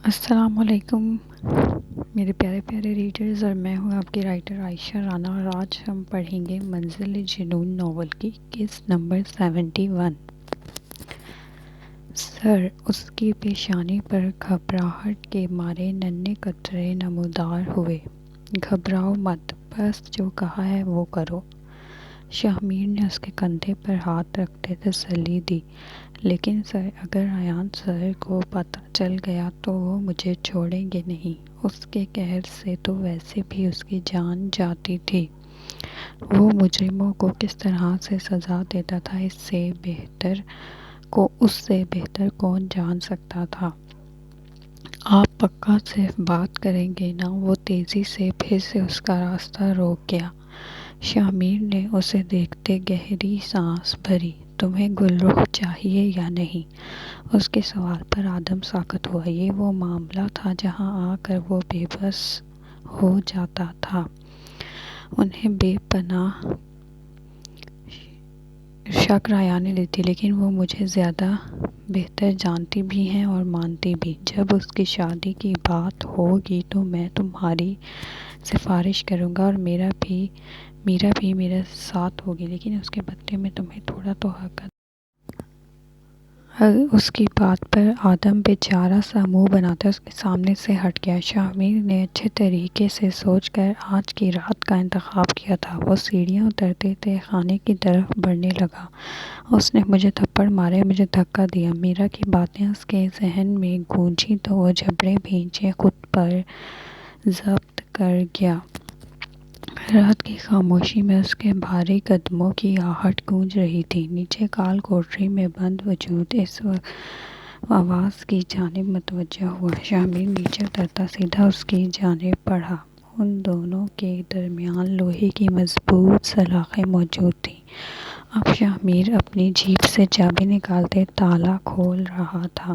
السلام علیکم میرے پیارے پیارے ریڈرز، اور میں ہوں آپ کی رائٹر عائشہ رانا، اور آج ہم پڑھیں گے منزل جنون ناول کی قسط نمبر 71۔ سر، اس کی پیشانی پر گھبراہٹ کے مارے ننھے قطرے نمودار ہوئے۔ گھبراؤ مت، بس جو کہا ہے وہ کرو۔ شاہ میر نے اس کے کندھے پر ہاتھ رکھتے تسلی دی۔ لیکن سر، اگر ایان سر کو پتہ چل گیا تو وہ مجھے چھوڑیں گے نہیں۔ اس کے قہر سے تو ویسے بھی اس کی جان جاتی تھی۔ وہ مجرموں کو کس طرح سے سزا دیتا تھا، اس سے بہتر کون جان سکتا تھا۔ آپ پکا صرف بات کریں گے نا؟ وہ تیزی سے پھر سے اس کا راستہ روک گیا۔ شاہ میر نے اسے دیکھتے گہری سانس بھری۔ تمہیں گل رخ چاہیے یا نہیں؟ اس کے سوال پر آدم ساکت ہوا۔ یہ وہ معاملہ تھا جہاں آ کر وہ بے بس ہو جاتا تھا۔ انہیں بے پناہ شک رایانہ لیتی، لیکن وہ مجھے زیادہ بہتر جانتی بھی ہیں اور مانتی بھی۔ جب اس کی شادی کی بات ہوگی تو میں تمہاری سفارش کروں گا، اور میرا بھی میرے ساتھ ہوگی، لیکن اس کے بدلے میں تمہیں تھوڑا تو حق۔ اس کی بات پر آدم بیچارہ سا منہ بناتا اس کے سامنے سے ہٹ گیا۔ شاہ میر نے اچھے طریقے سے سوچ کر آج کی رات کا انتخاب کیا تھا۔ وہ سیڑھیاں اترتے تہہ خانے کی طرف بڑھنے لگا۔ اس نے مجھے تھپڑ مارے، مجھے دھکا دیا۔ میرا کی باتیں اس کے ذہن میں گونجیں تو وہ جبڑے بھینچے خود پر ضبط کر گیا۔ رات کی خاموشی میں اس کے بھاری قدموں کی آہٹ گونج رہی تھی۔ نیچے کال کوٹری میں بند وجود اس آواز کی جانب متوجہ ہوا۔ شاہ میر نیچے اترتا سیدھا اس کی جانب بڑھا۔ ان دونوں کے درمیان لوہے کی مضبوط سلاخیں موجود تھیں۔ اب شاہ میر اپنی جیب سے چابی نکالتے تالا کھول رہا تھا۔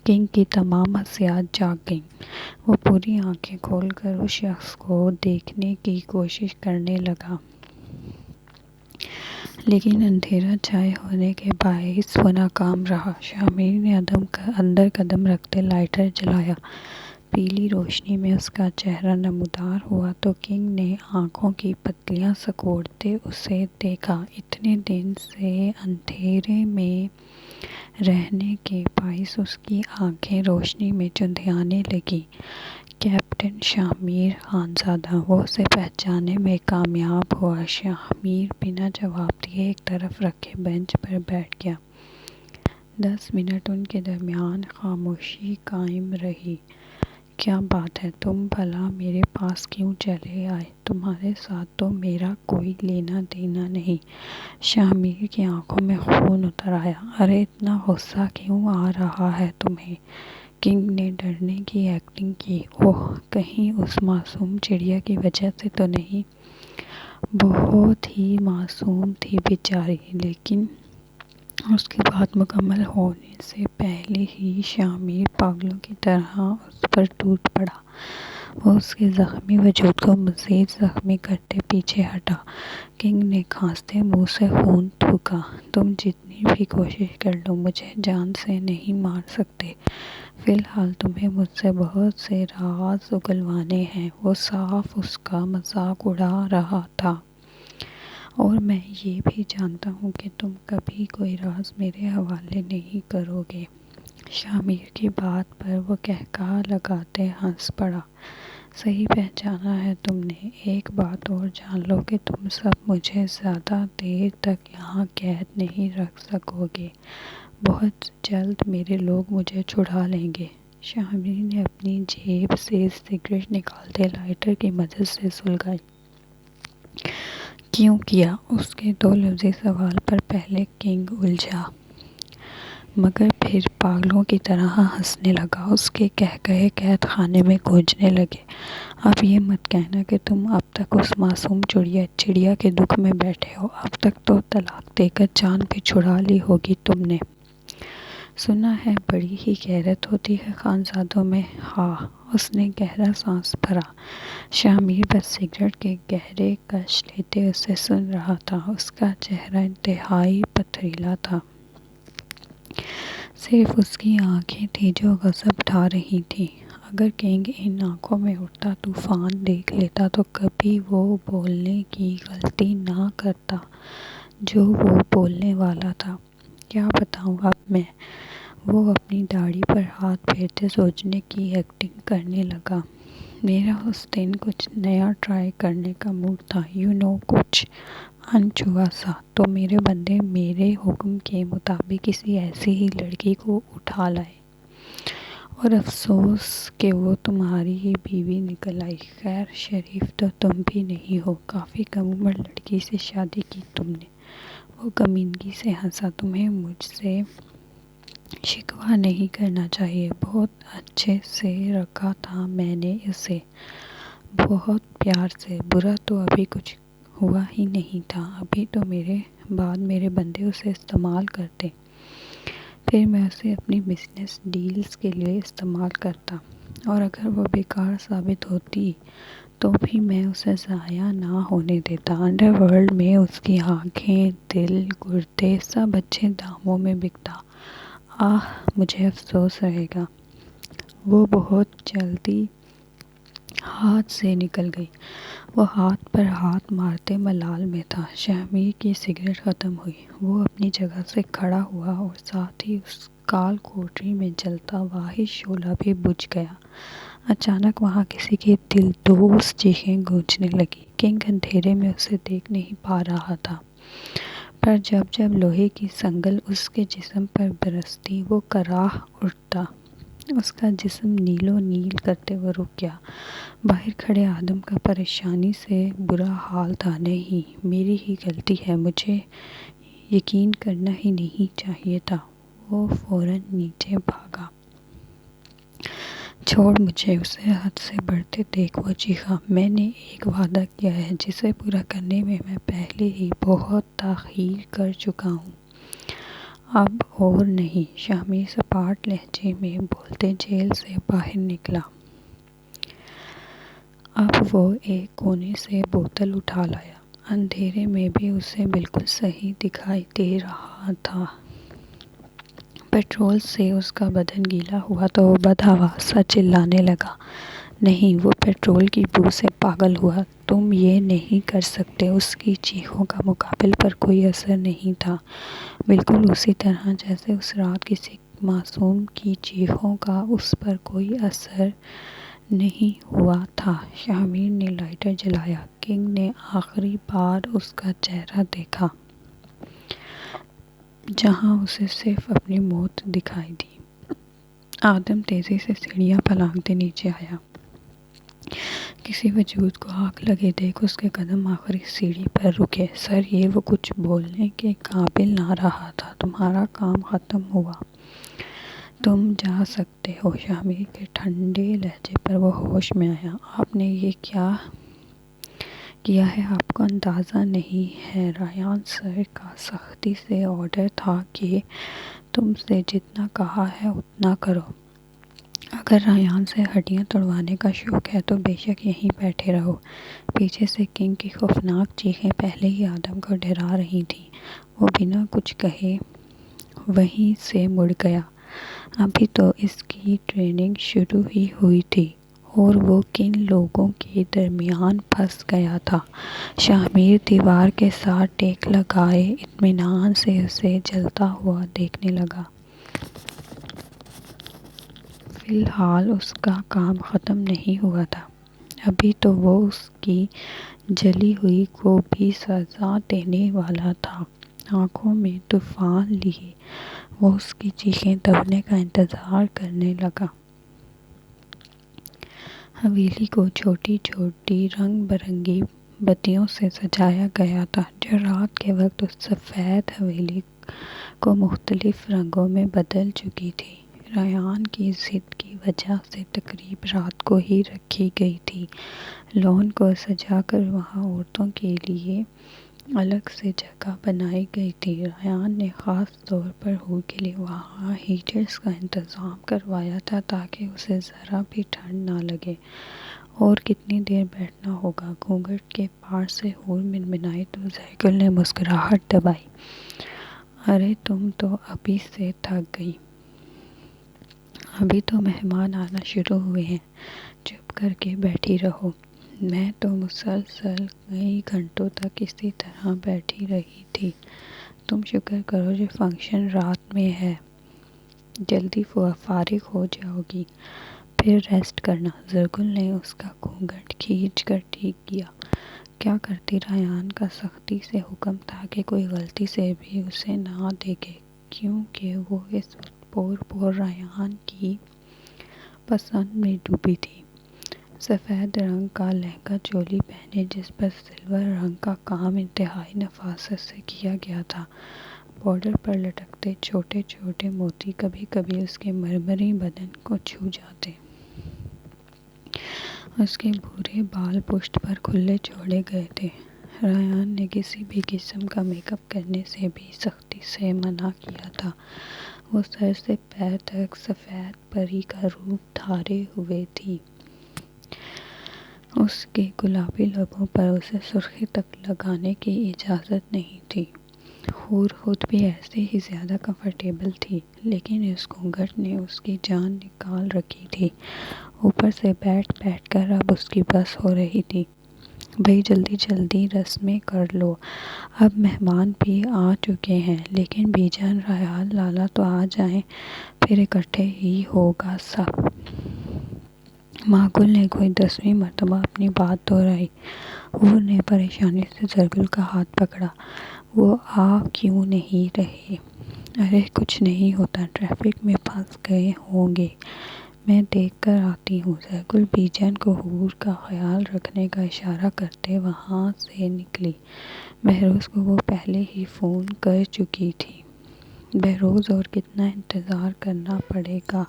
کنگ کی تمام حسیات جاگ گئیں۔ وہ پوری آنکھیں کھول کر اس شخص کو دیکھنے کی کوشش کرنے لگا، لیکن اندھیرا چھائے ہونے کے باعث وہ ناکام رہا۔ شاہ میر نے اندر قدم رکھتے لائٹر جلایا۔ پیلی روشنی میں اس کا چہرہ نمودار ہوا تو کنگ نے آنکھوں کی پتیاں سکوڑتے اسے دیکھا۔ اتنے دن سے اندھیرے میں رہنے کے باعث اس کی آنکھیں روشنی میں چندھیانے لگیں۔ کیپٹن شاہ میر خانزادہ، وہ اسے پہچاننے میں کامیاب ہوا۔ شاہ میر بنا جواب دیے ایک طرف رکھے بینچ پر بیٹھ گیا۔ 10 منٹ ان کے درمیان خاموشی قائم رہی۔ کیا بات ہے؟ تم بھلا میرے پاس کیوں چلے آئے؟ تمہارے ساتھ تو میرا کوئی لینا دینا نہیں۔ شاہ میر کی آنکھوں میں خون اتر آیا۔ ارے اتنا غصہ کیوں آ رہا ہے تمہیں؟ کنگ نے ڈرنے کی ایکٹنگ کی۔ اوہ، کہیں اس معصوم چڑیا کی وجہ سے تو نہیں؟ بہت ہی معصوم تھی بیچاری، لیکن اس کی بات مکمل ہونے سے پہلے ہی شاہ میر پاگلوں کی طرح اس پر ٹوٹ پڑا۔ وہ اس کے زخمی وجود کو مزید زخمی کرتے پیچھے ہٹا۔ کنگ نے کھانستے منہ سے خون تھوکا۔ تم جتنی بھی کوشش کر لو مجھے جان سے نہیں مار سکتے۔ فی الحال تمہیں مجھ سے بہت سے راز اگلوانے ہیں۔ وہ صاف اس کا مذاق اڑا رہا تھا۔ اور میں یہ بھی جانتا ہوں کہ تم کبھی کوئی راز میرے حوالے نہیں کرو گے۔ شاہ میر کی بات پر وہ قہقہہ لگاتے ہنس پڑا۔ صحیح پہچانا ہے تم نے۔ ایک بات اور جان لو کہ تم سب مجھے زیادہ دیر تک یہاں قید نہیں رکھ سکو گے۔ بہت جلد میرے لوگ مجھے چھڑا لیں گے۔ شاہ میر نے اپنی جیب سے سگریٹ نکالتے لائٹر کی مدد سے سلگائی۔ کیوں کیا؟ اس کے دو لفظی سوال پر پہلے کنگ الجھا، مگر پھر پاگلوں کی طرح ہنسنے لگا۔ اس کے قہقہے قید خانے میں گونجنے لگے۔ اب یہ مت کہنا کہ تم اب تک اس معصوم چڑیا کے دکھ میں بیٹھے ہو۔ اب تک تو طلاق دے کر جان بھی چھڑا لی ہوگی تم نے۔ سنا ہے بڑی ہی غیرت ہوتی ہے خانزادوں میں۔ ہاں، اس نے گہرا سانس بھرا۔ شاہ میر بس سگریٹ کے گہرے کش لیتے اسے سن رہا تھا۔ اس کا چہرہ انتہائی پتھریلا تھا۔ صرف اس کی آنکھیں تھیں جو غضب ڈھا رہی تھیں۔ اگر کنگ ان آنکھوں میں اٹھتا طوفان دیکھ لیتا تو کبھی وہ بولنے کی غلطی نہ کرتا جو وہ بولنے والا تھا۔ کیا بتاؤں اب میں؟ وہ اپنی داڑھی پر ہاتھ پھیرتے سوچنے کی ایکٹنگ کرنے لگا۔ میرا اس دن کچھ نیا ٹرائی کرنے کا موڈ تھا، کچھ انچھوا سا۔ تو میرے بندے میرے حکم کے مطابق کسی ایسی ہی لڑکی کو اٹھا لائے، اور افسوس کہ وہ تمہاری ہی بیوی نکل آئی۔ خیر شریف تو تم بھی نہیں ہو، کافی کم عمر لڑکی سے شادی کی تم نے۔ وہ کمینگی سے ہنسا۔ تمہیں مجھ سے شکوہ نہیں کرنا چاہیے، بہت اچھے سے رکھا تھا میں نے اسے، بہت پیار سے۔ برا تو ابھی کچھ ہوا ہی نہیں تھا، ابھی تو میرے بعد میرے بندے اسے استعمال کرتے، پھر میں اسے اپنی بزنس ڈیلز کے لیے استعمال کرتا، اور اگر وہ بیکار ثابت ہوتی تو بھی میں اسے ضائع نہ ہونے دیتا۔ انڈر ورلڈ میں اس کی آنکھیں، دل، گردے سب اچھے داموں میں بکتا۔ آہ مجھے افسوس رہے گا۔ وہ بہت جلدی ہاتھ سے نکل گئی۔ وہ ہاتھ پر ہاتھ مارتے ملال میں تھا۔ شاہمیر کی سگریٹ ختم ہوئی، وہ اپنی جگہ سے کھڑا ہوا اور ساتھ ہی اس کال کوٹری میں جلتا واحد شعلہ بھی بجھ گیا۔ اچانک وہاں کسی کی دلدوز چیخیں گونجنے لگیں۔ کنگ اندھیرے میں اسے دیکھ نہیں پا رہا تھا، پر جب جب لوہے کی سنگل اس کے جسم پر برستی وہ کراہ اٹھتا۔ اس کا جسم نیلو نیل کرتے وہ رک گیا۔ باہر کھڑے آدم کا پریشانی سے برا حال تھا۔ نہیں، میری ہی غلطی ہے، مجھے یقین کرنا ہی نہیں چاہیے تھا۔ وہ فوراً نیچے بھاگا۔ چھوڑ مجھے، اسے حد سے بڑھتے دیکھ وہ چیخا۔ میں نے ایک وعدہ کیا ہے جسے پورا کرنے میں میں پہلے ہی بہت تاخیر کر چکا ہوں، اب اور نہیں۔ شاہمیر سپاٹ لہجے میں بولتے جیل سے باہر نکلا۔ اب وہ ایک کونے سے بوتل اٹھا لایا۔ اندھیرے میں بھی اسے بالکل صحیح دکھائی دے رہا تھا۔ پیٹرول سے اس کا بدن گیلا ہوا تو وہ بدحواس سا چلانے لگا۔ نہیں، وہ پیٹرول کی بو سے پاگل ہوا۔ تم یہ نہیں کر سکتے۔ اس کی چیخوں کا مقابل پر کوئی اثر نہیں تھا، بالکل اسی طرح جیسے اس رات کسی معصوم کی چیخوں کا اس پر کوئی اثر نہیں ہوا تھا۔ شاہمیر نے لائٹر جلایا۔ کنگ نے آخری بار اس کا چہرہ دیکھا، جہاں اسے صرف اپنی موت دکھائی دی۔ آدم تیزی سے سیڑھیاں پلانگتے نیچے آیا۔ کسی وجود کو آگ لگے دیکھ اس کے قدم آخری سیڑھی پر رکے۔ سر، یہ وہ کچھ بولنے کے قابل نہ رہا تھا۔ تمہارا کام ختم ہوا، تم جا سکتے ہو۔ شاہمیر کے ٹھنڈے لہجے پر وہ ہوش میں آیا۔ آپ نے یہ کیا کیا ہے آپ کو اندازہ نہیں ہے۔ ریان سر کا سختی سے آرڈر تھا کہ تم سے جتنا کہا ہے اتنا کرو۔ اگر ریان سے ہڈیاں توڑوانے کا شوق ہے تو بے شک یہیں بیٹھے رہو۔ پیچھے سے کنگ کی خوفناک چیخیں پہلے ہی آدم کو ڈرا رہی تھیں۔ وہ بنا کچھ کہے وہیں سے مڑ گیا۔ ابھی تو اس کی ٹریننگ شروع ہی ہوئی تھی اور وہ کن لوگوں کے درمیان پھنس گیا تھا۔ شاہمیر دیوار کے ساتھ ٹیک لگائے اطمینان سے اسے جلتا ہوا دیکھنے لگا۔ فی الحال اس کا کام ختم نہیں ہوا تھا، ابھی تو وہ اس کی جلی ہوئی کو بھی سزا دینے والا تھا۔ آنکھوں میں طوفان لیے وہ اس کی چیخیں دبنے کا انتظار کرنے لگا۔ حویلی کو چھوٹی چھوٹی رنگ برنگی بتیوں سے سجایا گیا تھا، جو رات کے وقت اس سفید حویلی کو مختلف رنگوں میں بدل چکی تھی۔ ریان کی ضد کی وجہ سے تقریب رات کو ہی رکھی گئی تھی۔ لان کو سجا کر وہاں عورتوں کے لیے الگ سے جگہ بنائی گئی تھی۔ ریان نے خاص طور پر ہو کے لیے وہاں ہیٹرز کا انتظام کروایا تھا تاکہ اسے ذرا بھی ٹھنڈ نہ لگے۔ اور کتنی دیر بیٹھنا ہوگا؟ گھونگھٹ کے پار سے حور منمنائی تو زیگل نے مسکراہٹ دبائی۔ ارے تم تو ابھی سے تھک گئی ابھی تو مہمان آنا شروع ہوئے ہیں، چپ کر کے بیٹھی رہو۔ میں تو مسلسل کئی گھنٹوں تک اسی طرح بیٹھی رہی تھی۔ تم شکر کرو جو فنکشن رات میں ہے، جلدی فارغ ہو جاؤ گی، پھر ریسٹ کرنا۔ زرگل نے اس کا گھونگھٹ کھینچ کر ٹھیک کیا۔ کیا کرتی؟ ریان کا سختی سے حکم تھا کہ کوئی غلطی سے بھی اسے نہ دیکھے، کیونکہ وہ اس وقت پور ریان کی پسند میں ڈوبی تھی۔ سفید رنگ کا لہنگا چولی پہنے جس پر سلور رنگ کا کام انتہائی نفاست سے کیا گیا تھا، بارڈر پر لٹکتے چھوٹے چھوٹے موتی کبھی کبھی اس کے مرمری بدن کو چھو جاتے۔ اس کے بھورے بال پشت پر کھلے چھوڑے گئے تھے۔ ریان نے کسی بھی قسم کا میک اپ کرنے سے بھی سختی سے منع کیا تھا۔ وہ سر سے پیر تک سفید پری کا روپ دھارے ہوئے تھی۔ اس کے گلابی لبوں پر اسے سرخی تک لگانے کی اجازت نہیں تھی۔ حور خود بھی ایسے ہی زیادہ کمفرٹیبل تھی، لیکن اس گھونگھٹ نے اس کی جان نکال رکھی تھی۔ اوپر سے بیٹھ بیٹھ کر اب اس کی بس ہو رہی تھی۔ بھئی جلدی جلدی رسمیں کر لو، اب مہمان بھی آ چکے ہیں۔ لیکن بی جان، ریان لالا تو آ جائیں، پھر اکٹھے ہی ہوگا سب۔ ماں گل نے کوئی 10ویں مرتبہ اپنی بات دہرائی۔ حور نے پریشانی سے زرگل کا ہاتھ پکڑا۔ وہ آ کیوں نہیں رہے؟ ارے کچھ نہیں ہوتا، ٹریفک میں پھنس گئے ہوں گے، میں دیکھ کر آتی ہوں۔ زرگل بی جان کو حور کا خیال رکھنے کا اشارہ کرتے وہاں سے نکلی۔ بہروز کو وہ پہلے ہی فون کر چکی تھی۔ بہروز اور کتنا انتظار کرنا پڑے گا؟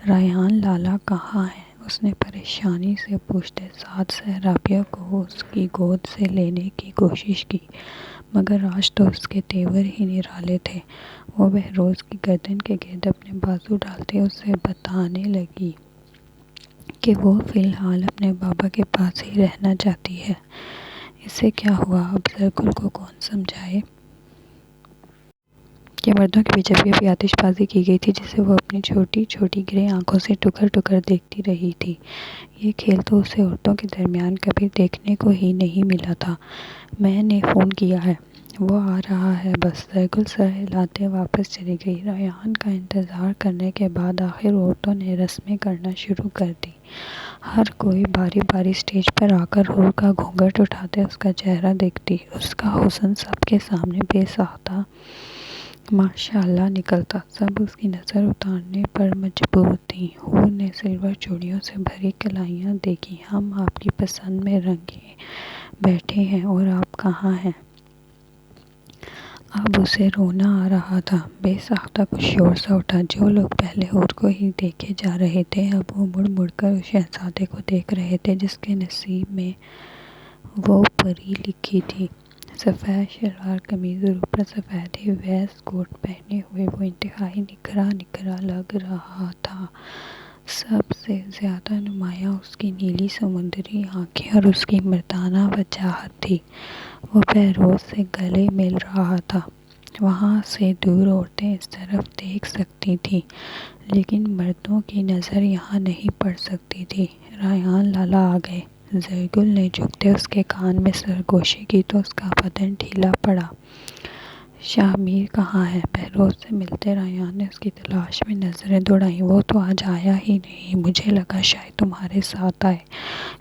ریان لالا کہاں ہیں؟ اس نے پریشانی سے پوچھتے ساتھ رابعہ کو اس کی گود سے لینے کی کوشش کی، مگر آج تو اس کے تیور ہی نرالے تھے۔ وہ بہروز کی گردن کے گرد اپنے بازو ڈالتے اسے بتانے لگی کہ وہ فی الحال اپنے بابا کے پاس ہی رہنا چاہتی ہے۔ اس سے کیا ہوا؟ اب زرگل کو کون سمجھائے کہ مردوں کے پیچھے بھی آتش بازی کی گئی تھی، جسے وہ اپنی چھوٹی چھوٹی گرے آنکھوں سے ٹکر ٹکر دیکھتی رہی تھی۔ یہ کھیل تو اسے عورتوں کے درمیان کبھی دیکھنے کو ہی نہیں ملا تھا۔ میں نے فون کیا ہے، وہ آ رہا ہے بس۔ زرگل سر ہلاتے واپس چلی گئی۔ ریان کا انتظار کرنے کے بعد آخر عورتوں نے رسمیں کرنا شروع کر دی۔ ہر کوئی باری باری اسٹیج پر آ کر حور کا گھونگھٹ اٹھاتے اس کا چہرہ دیکھتی۔ اس کا حسن سب کے سامنے بے ساختہ ماشاءاللہ نکلتا۔ سب اس کی نظر اتارنے پر مجبور تھیں۔ حور نے سلور چوڑیوں سے بھری کلائیاں دیکھیں۔ ہم آپ کی پسند میں رنگے بیٹھے ہیں اور آپ کہاں ہیں؟ اب اسے رونا آ رہا تھا۔ بے ساختہ کچھ شور سا اٹھا۔ جو لوگ پہلے حور کو ہی دیکھے جا رہے تھے، اب وہ مڑ مڑ کر اس شہزادے کو دیکھ رہے تھے جس کے نصیب میں وہ پری لکھی تھی۔ سفید شلوار قمیض اور اوپر سفید ہی ویسٹ کوٹ پہنے ہوئے وہ انتہائی نکھرا نکھرا لگ رہا تھا۔ سب سے زیادہ نمایاں اس کی نیلی سمندری آنکھیں اور اس کی مردانہ وجاہت تھی۔ وہ بہروز سے گلے مل رہا تھا۔ وہاں سے دور عورتیں اس طرف دیکھ سکتی تھیں، لیکن مردوں کی نظر یہاں نہیں پڑ سکتی تھی۔ ریان لالا آ گئے۔ زرگل نے جھکتے اس کے کان میں سرگوشی کی تو اس کا بدن ڈھیلا پڑا۔ شاہ میر کہاں ہے؟ بہروز سے ملتے ریان نے اس کی تلاش میں نظریں دوڑائیں۔ وہ تو آج آیا ہی نہیں، مجھے لگا شاید تمہارے ساتھ آئے۔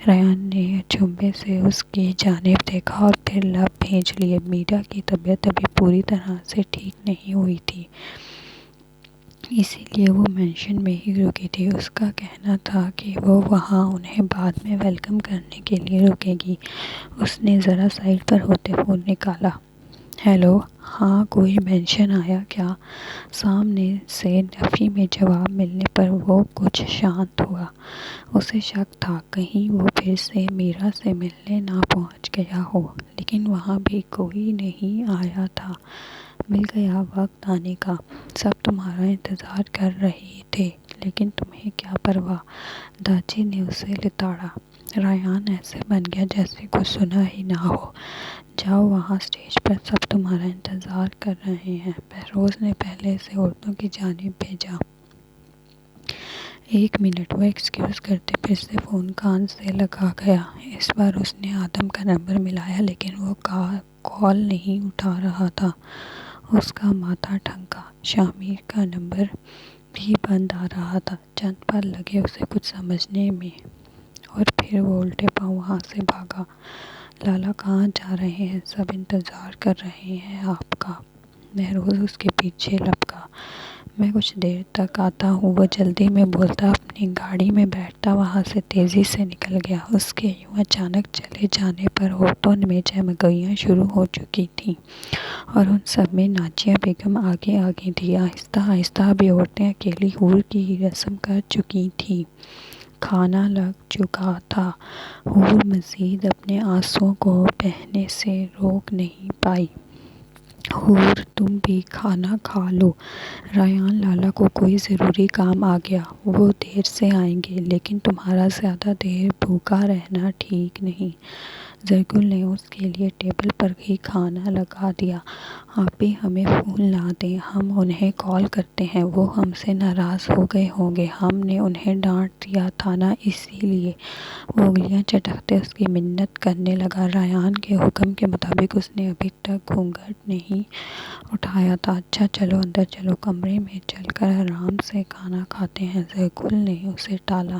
ریان نے اچنبھے سے اس کی جانب دیکھا اور پھر لب بھیج لیے۔ میرا کی طبیعت ابھی پوری طرح سے ٹھیک نہیں ہوئی تھی، اسی لیے وہ مینشن میں ہی رکی تھی۔ اس کا کہنا تھا کہ وہ وہاں انہیں بعد میں ویلکم کرنے کے لیے رکے گی۔ اس نے ذرا سائڈ پر ہوتے فون نکالا۔ ہیلو، ہاں کوئی مینشن آیا کیا؟ سامنے سے نفی میں جواب ملنے پر وہ کچھ شانت ہوا۔ اسے شک تھا کہیں وہ پھر سے میرا سے ملنے نہ پہنچ گیا ہو، لیکن وہاں بھی کوئی نہیں آیا تھا۔ مل گیا وقت آنے کا، سب تمہارا انتظار کر رہے تھے، لیکن تمہیں کیا پرواہ؟ داجی نے اسے لتاڑا۔ ریان ایسے بن گیا جیسے کچھ سنا ہی نہ ہو۔ جاؤ وہاں اسٹیج پر سب تمہارا انتظار کر رہے ہیں۔ بہروز نے پہلے سے عورتوں کی جانب بھیجا۔ ایک منٹ، وہ ایکسکیوز کرتے پھر سے فون کان سے لگا گیا۔ اس بار اس نے آدم کا نمبر ملایا لیکن وہ کال نہیں اٹھا رہا تھا۔ اس کا ماتھا ٹھنکا۔ شامر کا نمبر بھی بند آ رہا تھا۔ چند پل لگے اسے کچھ سمجھنے میں اور پھر وہ الٹے پاؤں وہاں سے بھاگا۔ لالا کہاں جا رہے ہیں؟ سب انتظار کر رہے ہیں آپ کا۔ مہروز اس کے پیچھے لپکا۔ میں کچھ دیر تک آتا ہوں، وہ جلدی میں بولتا، اپنی گاڑی میں بیٹھتا وہاں سے تیزی سے نکل گیا۔ اس کے یوں اچانک چلے جانے پر عورتوں میں جمگیاں شروع ہو چکی تھیں اور ان سب میں نازیہ بیگم آگے آگے تھی۔ آہستہ آہستہ ابھی عورتیں اکیلی حور کی ہی رسم کر چکی تھیں۔ کھانا لگ چکا تھا۔ حور مزید اپنے آنسوؤں کو بہنے سے روک نہیں پائی۔ حور تم بھی کھانا کھا لو۔ ریان لالا کو کوئی ضروری کام آ گیا، وہ دیر سے آئیں گے، لیکن تمہارا زیادہ دیر بھوکا رہنا ٹھیک نہیں۔ زرگل نے اس کے لیے ٹیبل پر ہی کھانا لگا دیا۔ آپ بھی ہمیں فون لا دیں، ہم انہیں کال کرتے ہیں، وہ ہم سے ناراض ہو گئے ہوں گے، ہم نے انہیں ڈانٹ دیا تھا نا اسی لیے۔ وہ انگلیاں چٹکتے اس کی منت کرنے لگا۔ ریان کے حکم کے مطابق اس نے ابھی تک گھونگھٹ نہیں اٹھایا تھا۔ اچھا چلو اندر چلو، کمرے میں چل کر آرام سے کھانا کھاتے ہیں۔ زرگل نے اسے ٹالا۔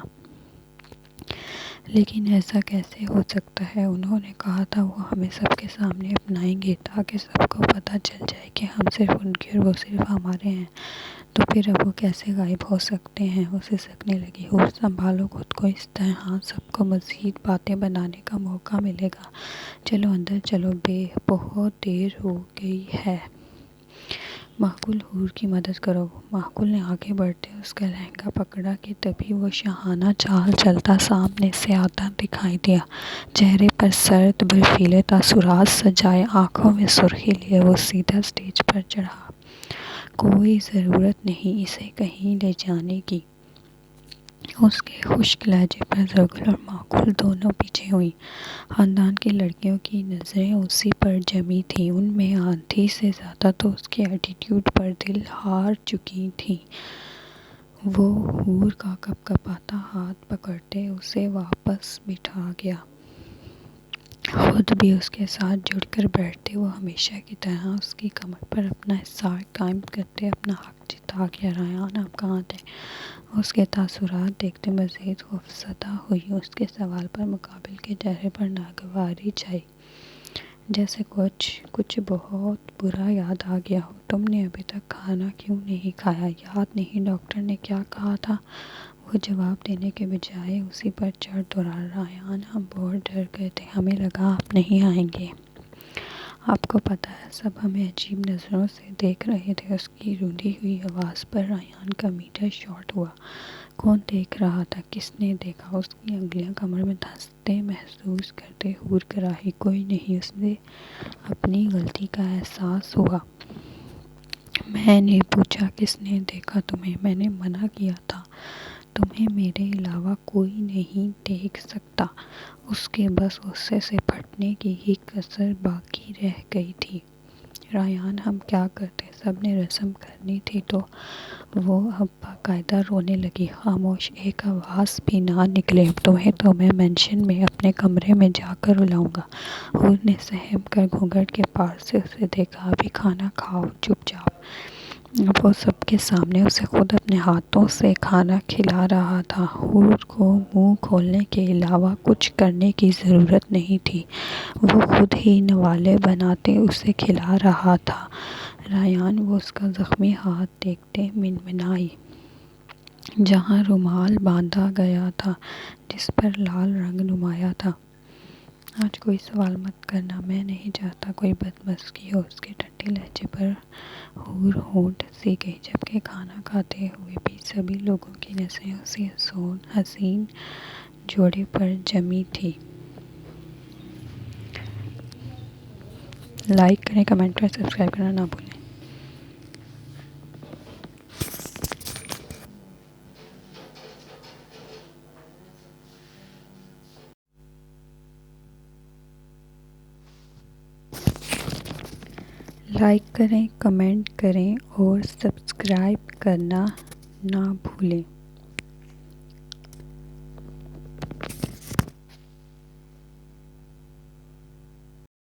لیکن ایسا کیسے ہو سکتا ہے؟ انہوں نے کہا تھا وہ ہمیں سب کے سامنے اپنائیں گے تاکہ سب کو پتہ چل جائے کہ ہم صرف ان کے اور وہ صرف ہمارے ہیں، تو پھر اب وہ کیسے غائب ہو سکتے ہیں؟ وہ سسکنے لگی۔ حور سنبھالو خود کو، اس طرح سب کو مزید باتیں بنانے کا موقع ملے گا۔ چلو اندر چلو، بہت دیر ہو گئی ہے۔ معقول حور کی مدد کرو۔ معقول نے آگے بڑھتے اس کا لہنگا پکڑا کہ تبھی وہ شاہانہ چال چلتا سامنے سے آتا دکھائی دیا۔ چہرے پر سرد برفیلے تاثرات سجائے، آنکھوں میں سرخی لیے وہ سیدھا سٹیج پر چڑھا۔ کوئی ضرورت نہیں اسے کہیں لے جانے کی۔ اس کے خشک لہجے پر زرگل اور معقول دونوں پیچھے ہوئیں۔ خاندان کی لڑکیوں کی نظریں اسی پر جمی تھیں، ان میں آدھی سے زیادہ تو اس کے ایٹی ٹیوڈ پر دل ہار چکی تھیں۔ وہ حور کا کپکپاتا ہاتھ پکڑتے اسے واپس بٹھا گیا۔ خود بھی اس کے ساتھ جڑ کر بیٹھتے وہ ہمیشہ کی طرح اس کی کمر پر اپنا حصار قائم کرتے اپنا حق جتا گیا۔ ریان آپ کہاں تھے؟ اس کے تاثرات دیکھتے مزید خوفزدہ ہوئی۔ اس کے سوال پر مقابل کے چہرے پر ناگواری چھائی، جیسے کچھ بہت برا یاد آ گیا ہو۔ تم نے ابھی تک کھانا کیوں نہیں کھایا؟ یاد نہیں ڈاکٹر نے کیا کہا تھا؟ وہ جواب دینے کے بجائے اسی پر چڑھ دوڑا۔ ریان ہم بہت ڈر گئے تھے، ہمیں لگا آپ نہیں آئیں گے۔ آپ کو پتہ ہے سب ہمیں عجیب نظروں سے دیکھ رہے تھے۔ اس کی رونی ہوئی آواز پر ریان کا میٹر شارٹ ہوا۔ کون دیکھ رہا تھا؟ کس نے دیکھا؟ اس کی انگلیاں کمر میں دھنستے محسوس کرتے حور کرائی۔ کوئی نہیں، اسے اپنی غلطی کا احساس ہوا۔ میں نے پوچھا کس نے دیکھا تمہیں؟ میں نے منع کیا تھا، تمہیں میرے علاوہ کوئی نہیں دیکھ سکتا۔ اس کے بس غصے سے پھٹنے کی ہی کسر باقی رہ گئی تھی۔ ریان ہم کیا کرتے؟ سب نے رسم کرنی تھی تو۔ وہ اب باقاعدہ رونے لگی۔ خاموش، ایک آواز بھی نہ نکلے۔ تمہیں تو میں مینشن میں اپنے کمرے میں جا کر رلاؤں گا۔ حور نے سہم کر گھونگھٹ کے پار سے اسے دیکھا۔ ابھی کھانا کھاؤ چپ چاپ۔ وہ سب کے سامنے اسے خود اپنے ہاتھوں سے کھانا کھلا رہا تھا۔ حور کو منہ کھولنے کے علاوہ کچھ کرنے کی ضرورت نہیں تھی، وہ خود ہی نوالے بناتے اسے کھلا رہا تھا۔ ریان وہ اس کا زخمی ہاتھ دیکھتے منمنائی، جہاں رومال باندھا گیا تھا، جس پر لال رنگ نمایاں تھا۔ آج کوئی سوال مت کرنا، میں نہیں چاہتا کوئی بدمزگی ہو۔ اس کے ٹھنڈے لہجے پر حور ہونٹ سی گئی، جبکہ کھانا کھاتے ہوئے بھی سبھی لوگوں کی نظریں اسی حسین جوڑے پر جمی تھیں۔ لائک کریں، کمنٹ کریں، سبسکرائب کرنا نہ بھولیں۔ لائک کریں، کمنٹ کریں اور سبسکرائب کرنا نہ بھولیں۔